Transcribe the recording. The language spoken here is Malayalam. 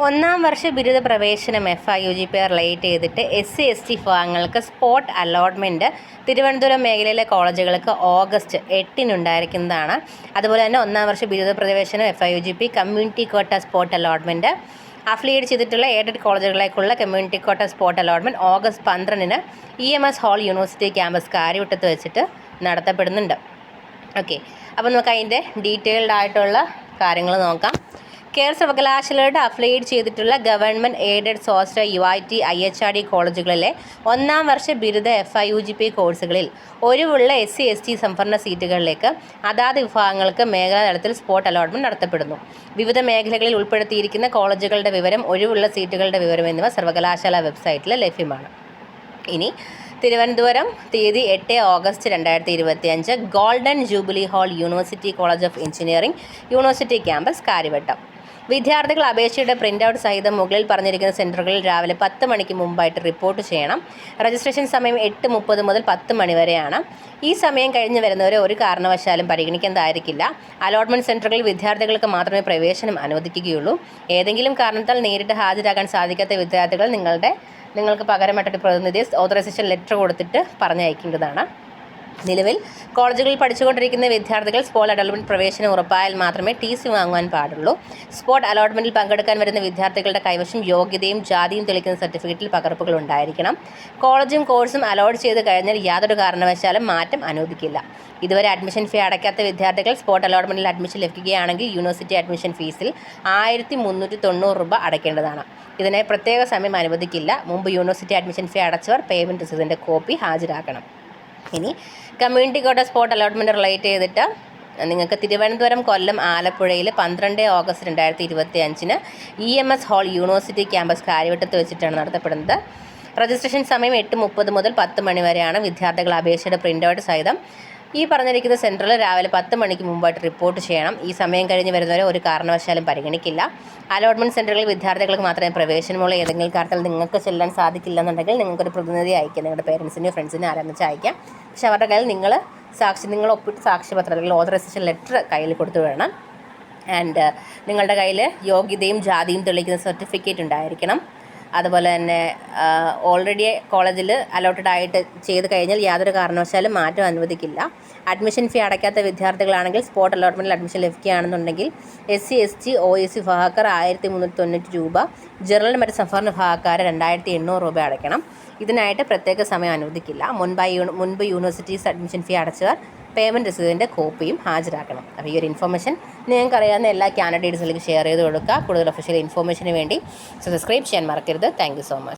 ഒന്നാം വർഷ ബിരുദ പ്രവേശനം FIUGP റിലേറ്റ് ചെയ്തിട്ട് SC/ST വിഭാഗങ്ങൾക്ക് സ്പോട്ട് അലോട്ട്മെൻറ്റ് തിരുവനന്തപുരം മേഖലയിലെ കോളേജുകൾക്ക് ഓഗസ്റ്റ് 8 ഉണ്ടായിരിക്കുന്നതാണ്. അതുപോലെ തന്നെ ഒന്നാം വർഷ ബിരുദ പ്രവേശനം FIUGP community quota spot allotment affiliate ചെയ്തിട്ടുള്ള എയ്ഡഡ് കോളേജുകളിലേക്കുള്ള community quota spot allotment August 12 EMS hall university campus കാര്യവട്ടത്ത് വെച്ചിട്ട് നടത്തപ്പെടുന്നുണ്ട്. ഓക്കെ, അപ്പോൾ നമുക്ക് അതിൻ്റെ ഡീറ്റെയിൽഡ് ആയിട്ടുള്ള കാര്യങ്ങൾ നോക്കാം. കേരള സർവകലാശാലയുടെ അഫിലിയേറ്റ് ചെയ്തിട്ടുള്ള ഗവൺമെൻറ് എയ്ഡഡ് സ്വാശ്രയ UIT IHRD കോളേജുകളിലെ ഒന്നാം വർഷ ബിരുദ FIUGP കോഴ്സുകളിൽ ഒഴിവുള്ള SC/ST സംവരണ സീറ്റുകളിലേക്ക് അതാത് വിഭാഗങ്ങൾക്ക് മേഖലാ തലത്തിൽ സ്പോട്ട് അലോട്ട്മെൻറ്റ് നടത്തപ്പെടുന്നു. വിവിധ മേഖലകളിൽ ഉൾപ്പെടുത്തിയിരിക്കുന്ന കോളേജുകളുടെ വിവരം, ഒഴിവുള്ള സീറ്റുകളുടെ വിവരം എന്നിവ സർവകലാശാല വെബ്സൈറ്റിൽ ലഭ്യമാണ്. ഇനി തിരുവനന്തപുരം തീയതി 8 August 2025 golden jubilee hall university college of engineering university campus Kariavattom. വിദ്യാർത്ഥികൾ അപേക്ഷയുടെ പ്രിൻ്റ് ഔട്ട് സഹിതം മുകളിൽ പറഞ്ഞിരിക്കുന്ന സെൻറ്ററുകളിൽ രാവിലെ 10 മണിക്ക് മുമ്പായിട്ട് റിപ്പോർട്ട് ചെയ്യണം. രജിസ്ട്രേഷൻ സമയം 8:30 മുതൽ 10 മണി വരെയാണ്. ഈ സമയം കഴിഞ്ഞ് വരുന്നവരെ ഒരു കാരണവശാലും പരിഗണിക്കുന്നതായിരിക്കില്ല. അലോട്ട്മെൻറ്റ് സെൻറ്ററുകളിൽ വിദ്യാർത്ഥികൾക്ക് മാത്രമേ പ്രവേശനം അനുവദിക്കുകയുള്ളൂ. ഏതെങ്കിലും കാരണത്താൽ നേരിട്ട് ഹാജരാകാൻ സാധിക്കാത്ത വിദ്യാർത്ഥികൾ നിങ്ങൾക്ക് പകരമായിട്ടൊരു പ്രതിനിധി ഓതറൈസേഷൻ ലെറ്റർ കൊടുത്തിട്ട് പറഞ്ഞയക്കേണ്ടതാണ്. നിലവിൽ കോളേജുകളിൽ പഠിച്ചുകൊണ്ടിരിക്കുന്ന വിദ്യാർത്ഥികൾ സ്പോട്ട് അലോട്ട്മെൻറ്റ് പ്രവേശനം ഉറപ്പായാൽ മാത്രമേ TC വാങ്ങുവാൻ പാടുള്ളൂ. സ്പോട്ട് അലോട്ട്മെൻറ്റിൽ പങ്കെടുക്കാൻ വരുന്ന വിദ്യാർത്ഥികളുടെ കൈവശം യോഗ്യതയും ജാതിയും തെളിയിക്കുന്ന സർട്ടിഫിക്കറ്റിൽ പകർപ്പുകൾ ഉണ്ടായിരിക്കണം. കോളേജും കോഴ്സും അലോട്ട് ചെയ്ത് കഴിഞ്ഞാൽ യാതൊരു കാരണവശാലും മാറ്റം അനുവദിക്കില്ല. ഇതുവരെ അഡ്മിഷൻ ഫീ അടയ്ക്കാത്ത വിദ്യാർത്ഥികൾ സ്പോട്ട് അലോട്ട്മെൻറ്റിൽ അഡ്മിഷൻ ലഭിക്കുകയാണെങ്കിൽ യൂണിവേഴ്സിറ്റി അഡ്മിഷൻ ഫീസിൽ 1390 രൂപ അടയ്ക്കേണ്ടതാണ്. ഇതിനായി പ്രത്യേക സമയം അനുവദിക്കില്ല. മുമ്പ് യൂണിവേഴ്സിറ്റി അഡ്മിഷൻ ഫീ അടച്ചവർ പേയ്മെൻറ്റ് രസീതിൻ്റെ കോപ്പി ഹാജരാക്കണം. ഇനി community quota spot allotment relate ചെയ്തിട്ട് നിങ്ങൾക്ക് തിരുവനന്തപുരം, കൊല്ലം, ആലപ്പുഴയിൽ 12 August 2025 EMS hall university campus കാര്യവട്ടത്ത് വെച്ചിട്ടാണ് നടത്തപ്പെടുന്നത്. രജിസ്ട്രേഷൻ സമയം 8:30 മുതൽ 10 മണി വരെയാണ്. വിദ്യാർത്ഥികൾ അപേക്ഷയുടെ പ്രിൻ്റ് ഔട്ട് സഹിതം ഈ പറഞ്ഞിരിക്കുന്ന സെൻറ്ററിൽ രാവിലെ 10 മണിക്ക് മുമ്പായിട്ട് റിപ്പോർട്ട് ചെയ്യണം. ഈ സമയം കഴിഞ്ഞ് വരുന്നവരെ ഒരു കാരണവശാലും പരിഗണിക്കില്ല. അലോട്ട്മെൻറ്റ് സെൻറ്ററുകളിൽ വിദ്യാർത്ഥികൾക്ക് മാത്രമേ പ്രവേശനമുള്ള. ഏതെങ്കിലും കാരണത്താൽ നിങ്ങൾക്ക് ചെല്ലാൻ സാധിക്കില്ലെന്നുണ്ടെങ്കിൽ നിങ്ങൾക്കൊരു പ്രതിനിധി അയക്കാം. നിങ്ങളുടെ പേരൻസിനെയോ ഫ്രണ്ട്സിനെയോ ആരാന്ന് വെച്ചാൽ അയക്കാം. പക്ഷെ അവരുടെ കയ്യിൽ നിങ്ങൾ ഒപ്പിട്ട് സാക്ഷ്യപത്രം അല്ലെങ്കിൽ ഓതറൈസേഷൻ ലെറ്റർ കയ്യിൽ കൊടുത്തു വിടണം. ആൻഡ് നിങ്ങളുടെ കയ്യിൽ യോഗ്യതയും ജാതിയും തെളിയിക്കുന്ന സർട്ടിഫിക്കറ്റ് ഉണ്ടായിരിക്കണം. അതുപോലെ തന്നെ ഓൾറെഡി കോളേജിൽ അലോട്ടഡ് ആയിട്ട് ചെയ്ത് കഴിഞ്ഞാൽ യാതൊരു കാരണവശാലും മാറ്റം അനുവദിക്കില്ല. അഡ്മിഷൻ ഫീ അടയ്ക്കാത്ത വിദ്യാർത്ഥികളാണെങ്കിൽ സ്പോട്ട് അലോട്ട്മെൻറ്റിൽ അഡ്മിഷൻ ലഭിക്കുകയാണെന്നുണ്ടെങ്കിൽ SC/ST OAC വിഭാഗക്കാർ 1390 രൂപ, ജനറൽ മറ്റ് സംവരണ വിഭാഗക്കാർ 2800 രൂപ അടയ്ക്കണം. ഇതിനായിട്ട് പ്രത്യേക സമയം അനുവദിക്കില്ല. മുൻപ് യൂണിവേഴ്സിറ്റീസ് അഡ്മിഷൻ ഫീ അടച്ചവർ പേയ്മെൻറ്റ് രസീതിൻ്റെ കോപ്പിയും ഹാജരാക്കണം. അപ്പോൾ ഈ ഒരു ഇൻഫർമേഷൻ നിങ്ങൾക്കറിയാവുന്ന എല്ലാ കാൻഡിഡേറ്റ്സിലേക്ക് ഷെയർ ചെയ്ത് കൊടുക്കുക. കൂടുതൽ ഒഫീഷ്യൽ ഇൻഫർമേഷന് വേണ്ടി സബ്സ്ക്രൈബ് ചെയ്യാൻ മറക്കരുത്. Thank you so much.